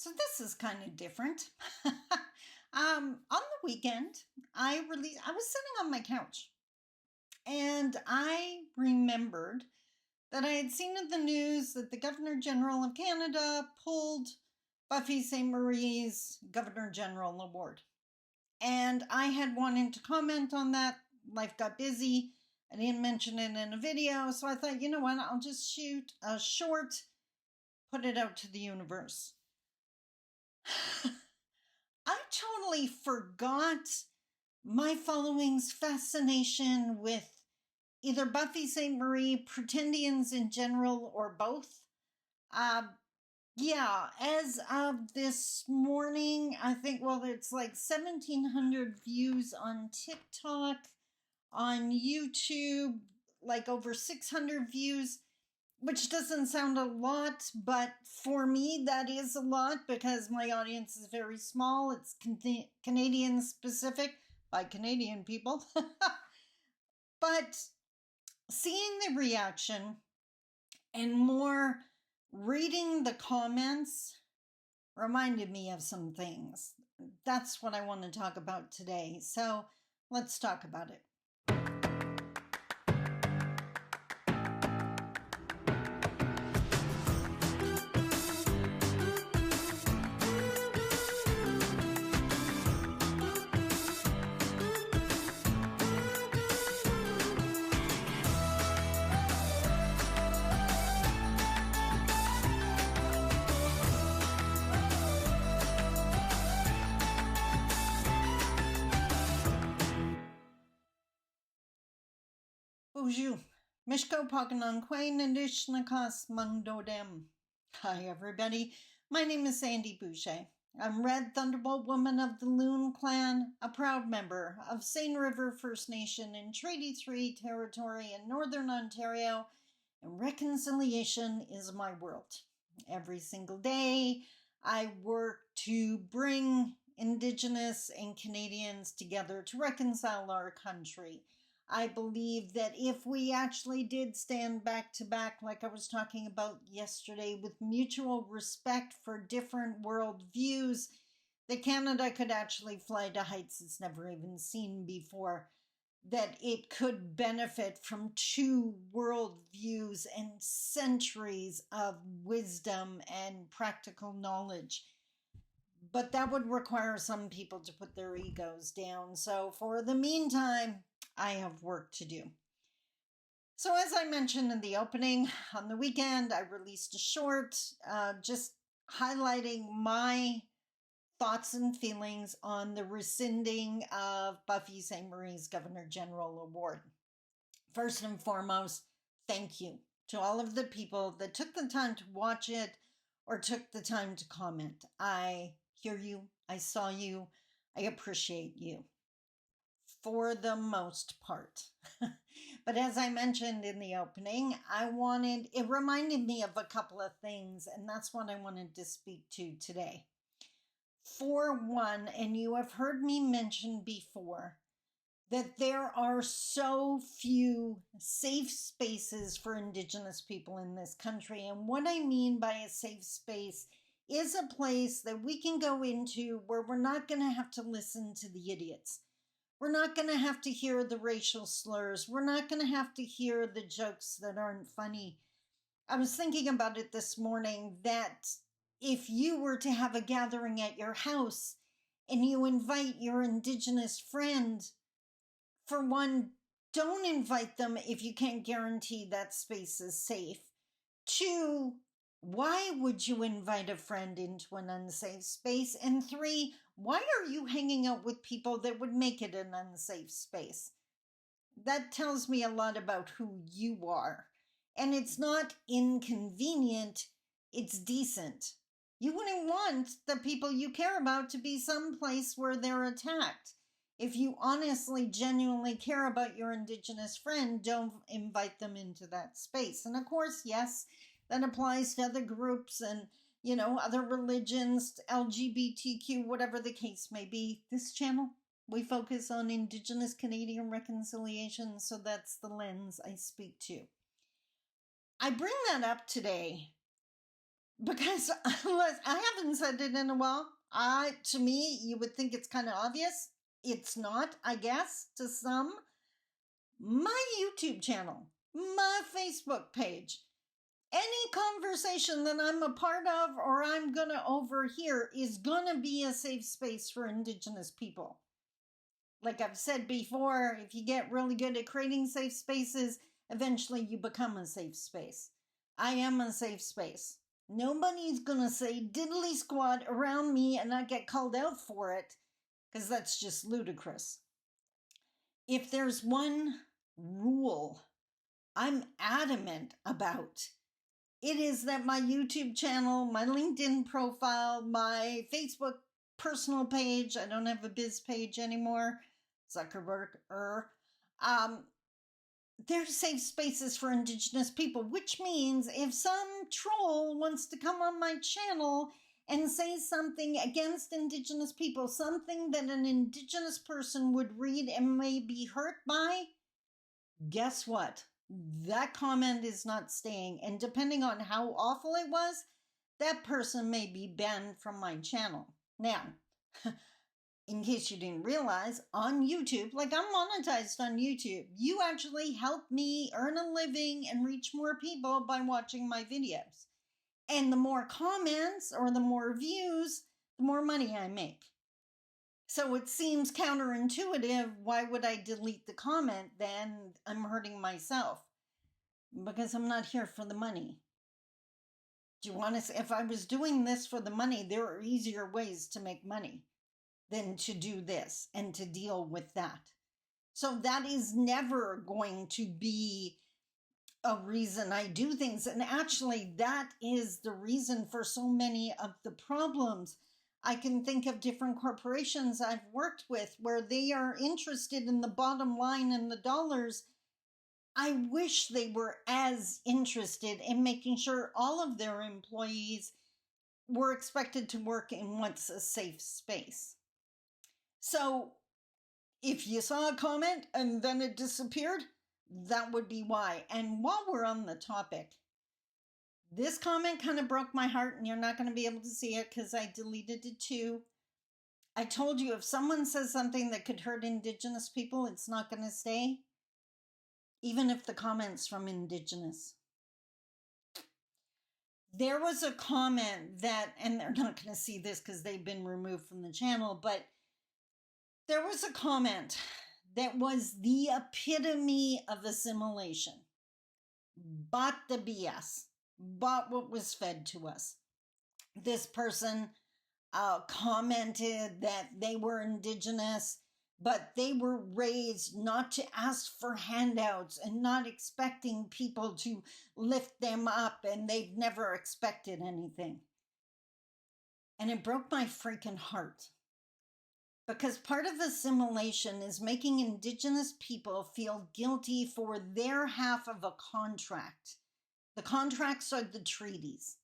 So this is kind of different. On the weekend, I was sitting on my couch and I remembered that I had seen in the news that the Governor General of Canada pulled Buffy Sainte Governor General Award. And I had wanted to comment on that. Life got busy. I didn't mention it in a video. So I thought, you know what? I'll just shoot a short, put it out to the universe. I totally forgot my following's fascination with either Buffy Sainte, Pretendians in general, or both. As of this morning, I think, it's like 1,700 views on TikTok, on YouTube, like over 600 views, which doesn't sound a lot, but for me, that is a lot because my audience is very small. It's Canadian specific by Canadian people. But seeing the reaction and more reading the comments reminded me of some things. That's what I want to talk about today. So let's talk about it. Bonjour. Mishko Pagananque Nandishnakas Mangdodem. Hi, everybody. My name is Sandy Boucher. I'm Red Thunderbolt Woman of the Loon Clan, a proud member of Seine River First Nation in Treaty 3 territory in Northern Ontario, and reconciliation is my world. Every single day, I work to bring Indigenous and Canadians together to reconcile our country. I believe that if we actually did stand back to back, like I was talking about yesterday, with mutual respect for different world views, that Canada could actually fly to heights it's never even seen before, that it could benefit from two world views and centuries of wisdom and practical knowledge. But that would require some people to put their egos down. So for the meantime, I have work to do. So as I mentioned in the opening, on the weekend, I released a short just highlighting my thoughts and feelings on the rescinding of Buffy Sainte Governor General Award. First and foremost, thank you to all of the people that took the time to watch it or took the time to comment. I hear you. I saw you. I appreciate you. For the most part. But as I mentioned in the opening, it reminded me of a couple of things, and that's what I wanted to speak to today. For one, and you have heard me mention before, that there are so few safe spaces for Indigenous people in this country. And what I mean by a safe space is a place that we can go into where we're not going to have to listen to the idiots. We're not going to have to hear the racial slurs. We're not going to have to hear the jokes that aren't funny. I was thinking about it this morning that if you were to have a gathering at your house and you invite your Indigenous friend, for one, don't invite them if you can't guarantee that space is safe. Two, why would you invite a friend into an unsafe space? And three, why are you hanging out with people that would make it an unsafe space? That tells me a lot about who you are. And it's not inconvenient, it's decent. You wouldn't want the people you care about to be someplace where they're attacked. If you honestly, genuinely care about your Indigenous friend, don't invite them into that space. And of course, yes, that applies to other groups and, other religions, LGBTQ, whatever the case may be. This channel, we focus on Indigenous Canadian reconciliation, so that's the lens I speak to. I bring that up today Because unless I haven't said it in a while, to me, you would think it's kind of obvious. It's not, I guess, to some. My YouTube channel, my Facebook page, any conversation that I'm a part of or I'm going to overhear is going to be a safe space for Indigenous people. Like I've said before, if you get really good at creating safe spaces, eventually you become a safe space. I am a safe space. Nobody's going to say diddly squat around me and not get called out for it, because that's just ludicrous. If there's one rule I'm adamant about, it is that my YouTube channel, my LinkedIn profile, my Facebook personal page, I don't have a biz page anymore, Zuckerberg, they're safe spaces for Indigenous people, which means if some troll wants to come on my channel and say something against Indigenous people, something that an Indigenous person would read and may be hurt by, guess what? That comment is not staying. And depending on how awful it was, that person may be banned from my channel. Now, in case you didn't realize, on YouTube, like I'm monetized on YouTube, you actually help me earn a living and reach more people by watching my videos. And the more comments or the more views, the more money I make. So it seems counterintuitive. Why would I delete the comment? Then I'm hurting myself because I'm not here for the money. Do you want to say, if I was doing this for the money, there are easier ways to make money than to do this and to deal with that. So that is never going to be a reason I do things. And actually, that is the reason for so many of the problems. I can think of different corporations I've worked with where they are interested in the bottom line and the dollars. I wish they were as interested in making sure all of their employees were expected to work in what's a safe space. So if you saw a comment and then it disappeared, that would be why. And while we're on the topic, this comment kind of broke my heart, and you're not going to be able to see it because I deleted it too. I told you if someone says something that could hurt Indigenous people, it's not going to stay, even if the comment's from Indigenous. There was a comment that, and they're not going to see this because they've been removed from the channel, but there was a comment that was the epitome of assimilation. Bought the BS. Bought what was fed to us. This person commented that they were Indigenous, but they were raised not to ask for handouts and not expecting people to lift them up, and they've never expected anything. And it broke my freaking heart. Because part of assimilation is making Indigenous people feel guilty for their half of a contract. The contracts are the treaties.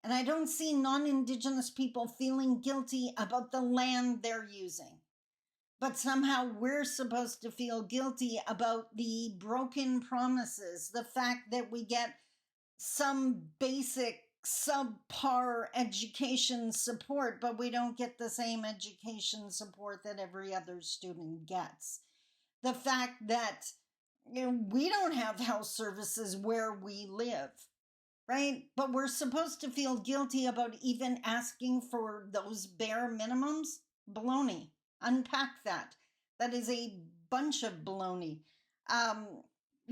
And I don't see non-Indigenous people feeling guilty about the land they're using. But somehow we're supposed to feel guilty about the broken promises, the fact that we get some basic subpar education support, but we don't get the same education support that every other student gets. The fact that we don't have health services where we live, right? But we're supposed to feel guilty about even asking for those bare minimums? Baloney. Unpack that. That is a bunch of baloney.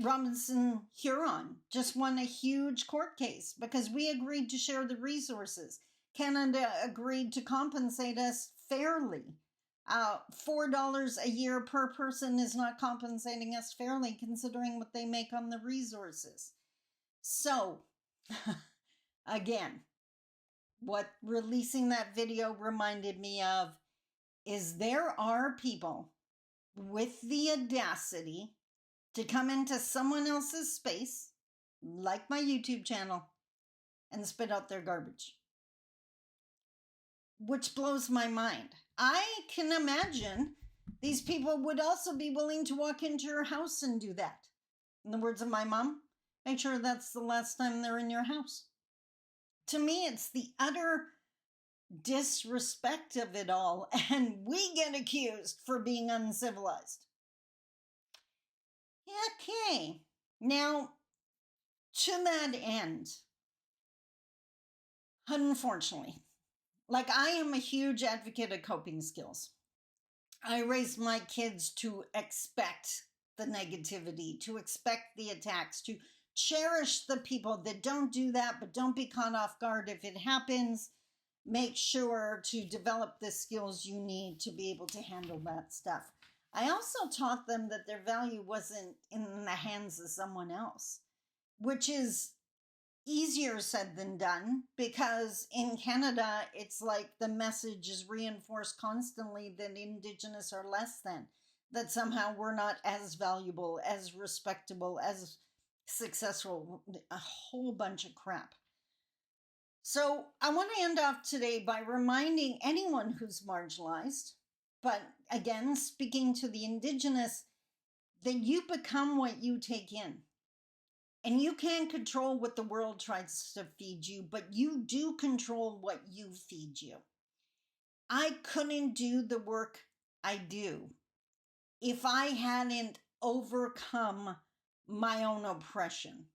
Robinson Huron just won a huge court case because we agreed to share the resources. Canada agreed to compensate us fairly. $4 a year per person is not compensating us fairly considering what they make on the resources. So, again, what releasing that video reminded me of is there are people with the audacity to come into someone else's space, like my YouTube channel, and spit out their garbage. Which blows my mind. I can imagine these people would also be willing to walk into your house and do that. In the words of my mom, make sure that's the last time they're in your house. To me, it's the utter disrespect of it all, and we get accused for being uncivilized. Okay, now to that end, unfortunately, like I am a huge advocate of coping skills. I raised my kids to expect the negativity, to expect the attacks, to cherish the people that don't do that, but don't be caught off guard if it happens. Make sure to develop the skills you need to be able to handle that stuff. I also taught them that their value wasn't in the hands of someone else, which is easier said than done, because in Canada, it's like the message is reinforced constantly that Indigenous are less than, that somehow we're not as valuable, as respectable, as successful, a whole bunch of crap. So I want to end off today by reminding anyone who's marginalized, but again, speaking to the Indigenous, that you become what you take in. And you can't control what the world tries to feed you, but you do control what you feed you. I couldn't do the work I do if I hadn't overcome my own oppression.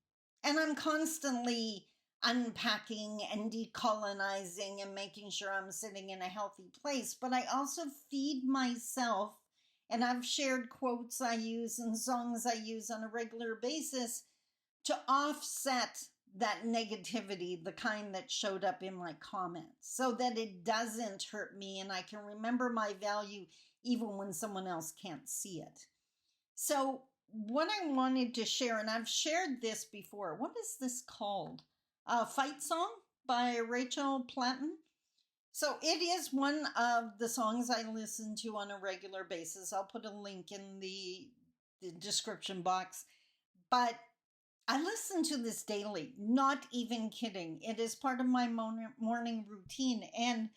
And I'm constantly unpacking and decolonizing and making sure I'm sitting in a healthy place, but I also feed myself, and I've shared quotes I use and songs I use on a regular basis to offset that negativity, the kind that showed up in my comments, so that it doesn't hurt me and I can remember my value even when someone else can't see it. So what I wanted to share, and I've shared this before, what is this called? A Fight Song by Rachel Platten. So it is one of the songs I listen to on a regular basis. I'll put a link in the description box. But I listen to this daily, not even kidding. It is part of my morning routine. And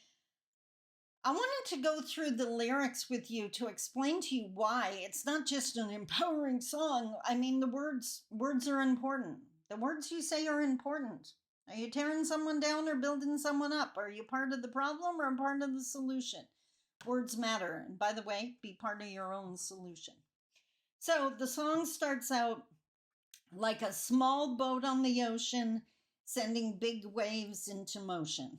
I wanted to go through the lyrics with you to explain to you why. It's not just an empowering song. I mean, the words are important. The words you say are important. Are you tearing someone down or building someone up? Are you part of the problem or part of the solution? Words matter. And by the way, be part of your own solution. So the song starts out like a small boat on the ocean, sending big waves into motion.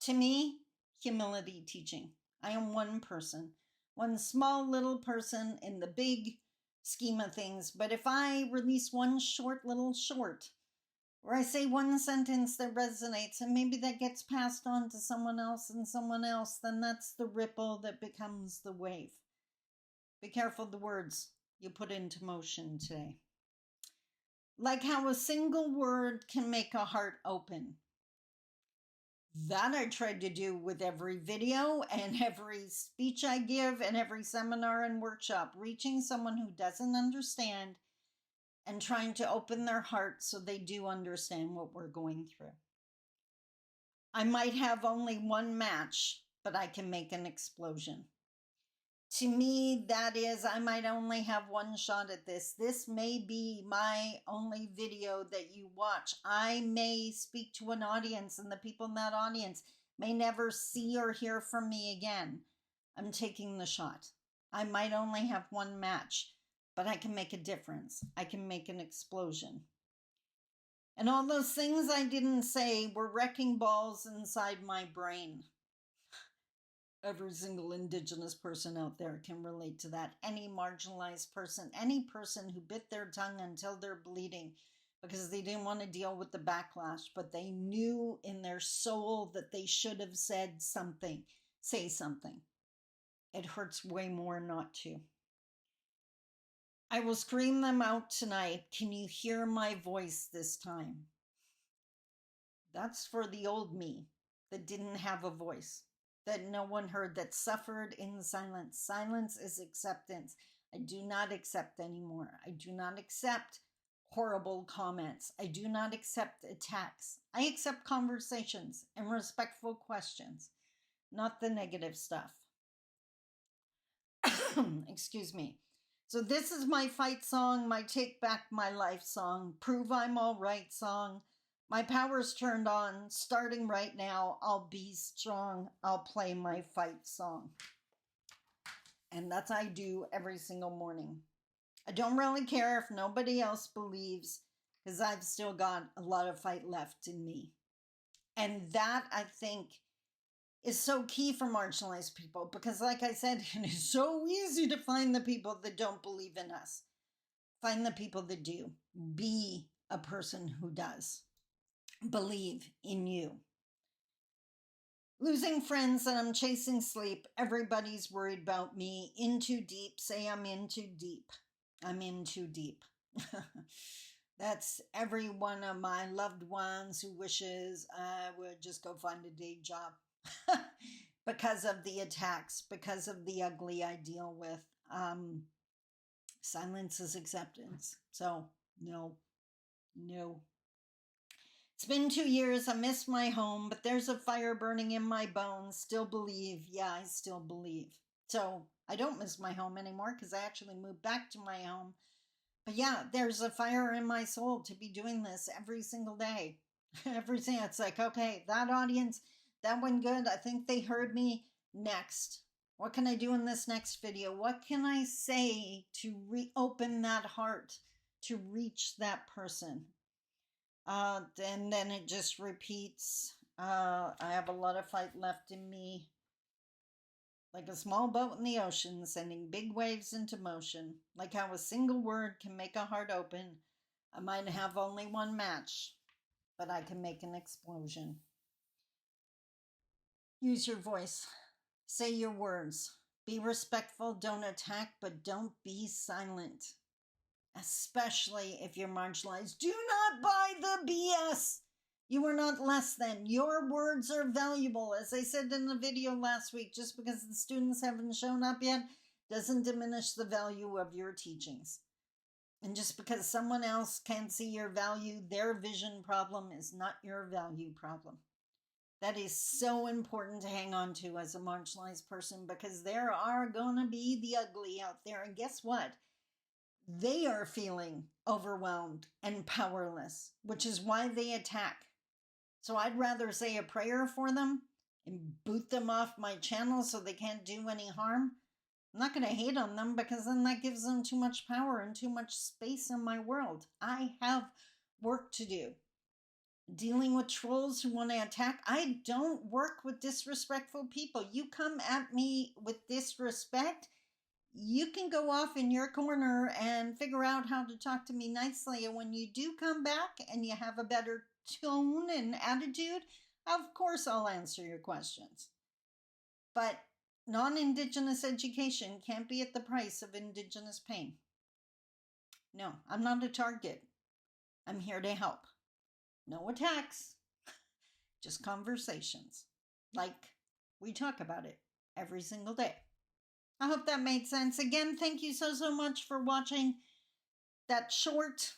To me, humility teaching. I am one person, one small little person in the big scheme of things. But if I release one short little short, or I say one sentence that resonates and maybe that gets passed on to someone else and someone else, then that's the ripple that becomes the wave. Be careful the words you put into motion today. Like how a single word can make a heart open. That I tried to do with every video and every speech I give and every seminar and workshop, reaching someone who doesn't understand and trying to open their heart so they do understand what we're going through. I might have only one match, but I can make an explosion. To me, that is, I might only have one shot at this. This may be my only video that you watch. I may speak to an audience, and the people in that audience may never see or hear from me again. I'm taking the shot. I might only have one match, but I can make a difference. I can make an explosion. And all those things I didn't say were wrecking balls inside my brain. Every single Indigenous person out there can relate to that. Any marginalized person, any person who bit their tongue until they're bleeding because they didn't want to deal with the backlash, but they knew in their soul that they should have said something. Say something. It hurts way more not to. I will scream them out tonight. Can you hear my voice this time? That's for the old me that didn't have a voice, that no one heard, that suffered in silence. Silence is acceptance. I do not accept anymore. I do not accept horrible comments. I do not accept attacks. I accept conversations and respectful questions, not the negative stuff. Excuse me. So this is my fight song, my take back my life song, prove I'm all right song, My power's turned on. Starting right now, I'll be strong. I'll play my fight song. And that's what I do every single morning. I don't really care if nobody else believes, because I've still got a lot of fight left in me. And that, I think, is so key for marginalized people, because like I said, it is so easy to find the people that don't believe in us. Find the people that do. Be a person who does believe in you. Losing friends and I'm chasing sleep. Everybody's worried about me. In too deep. Say I'm in too deep. I'm in too deep. That's every one of my loved ones who wishes I would just go find a day job. Because of the attacks, because of the ugly I deal with. Silence is acceptance. So, no. It's been 2 years. I miss my home, but there's a fire burning in my bones. Still believe. Yeah, I still believe. So I don't miss my home anymore because I actually moved back to my home. But yeah, there's a fire in my soul to be doing this every single day. It's like, okay, that audience, that went good. I think they heard me. Next. What can I do in this next video? What can I say to reopen that heart, to reach that person? And then it just repeats. I have a lot of fight left in me. Like a small boat in the ocean, sending big waves into motion. Like how a single word can make a heart open. I might have only one match, but I can make an explosion. Use your voice. Say your words. Be respectful. Don't attack, but don't be silent. Especially if you're marginalized. Do not buy the BS. You are not less than. Your words are valuable. As I said in the video last week, just because the students haven't shown up yet doesn't diminish the value of your teachings. And just because someone else can't see your value, their vision problem is not your value problem. That is so important to hang on to as a marginalized person, because there are going to be the ugly out there. And guess what? They are feeling overwhelmed and powerless, which is why they attack. So I'd rather say a prayer for them and boot them off my channel so they can't do any harm. I'm not going to hate on them, because then that gives them too much power and too much space in my world. I have work to do. Dealing with trolls who want to attack. I don't work with disrespectful people. You come at me with disrespect, you can go off in your corner and figure out how to talk to me nicely. And when you do come back and you have a better tone and attitude, of course I'll answer your questions. But non-Indigenous education can't be at the price of Indigenous pain. No, I'm not a target. I'm here to help. No attacks, just conversations. Like we talk about it every single day. I hope that made sense. Again, thank you so much for watching that short.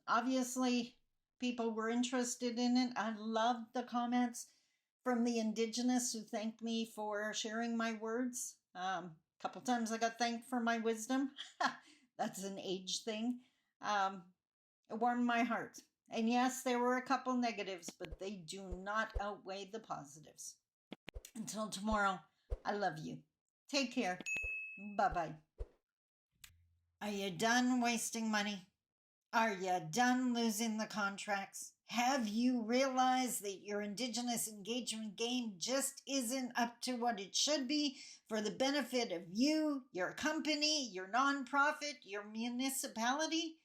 Obviously, people were interested in it. I loved the comments from the Indigenous who thanked me for sharing my words. A couple times I got thanked for my wisdom. That's an age thing. It warmed my heart. And yes, there were a couple negatives, but they do not outweigh the positives. Until tomorrow, I love you. Take care. Bye-bye. Are you done wasting money? Are you done losing the contracts? Have you realized that your Indigenous engagement game just isn't up to what it should be for the benefit of you, your company, your nonprofit, your municipality?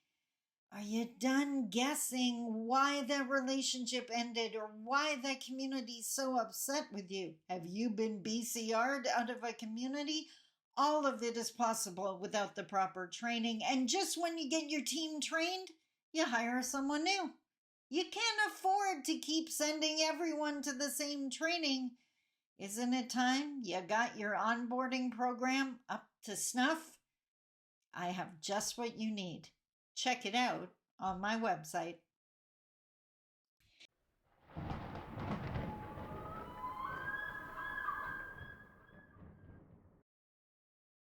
Are you done guessing why that relationship ended or why that community is so upset with you? Have you been BCR'd out of a community? All of it is possible without the proper training. And just when you get your team trained, you hire someone new. You can't afford to keep sending everyone to the same training. Isn't it time you got your onboarding program up to snuff? I have just what you need. Check it out on my website.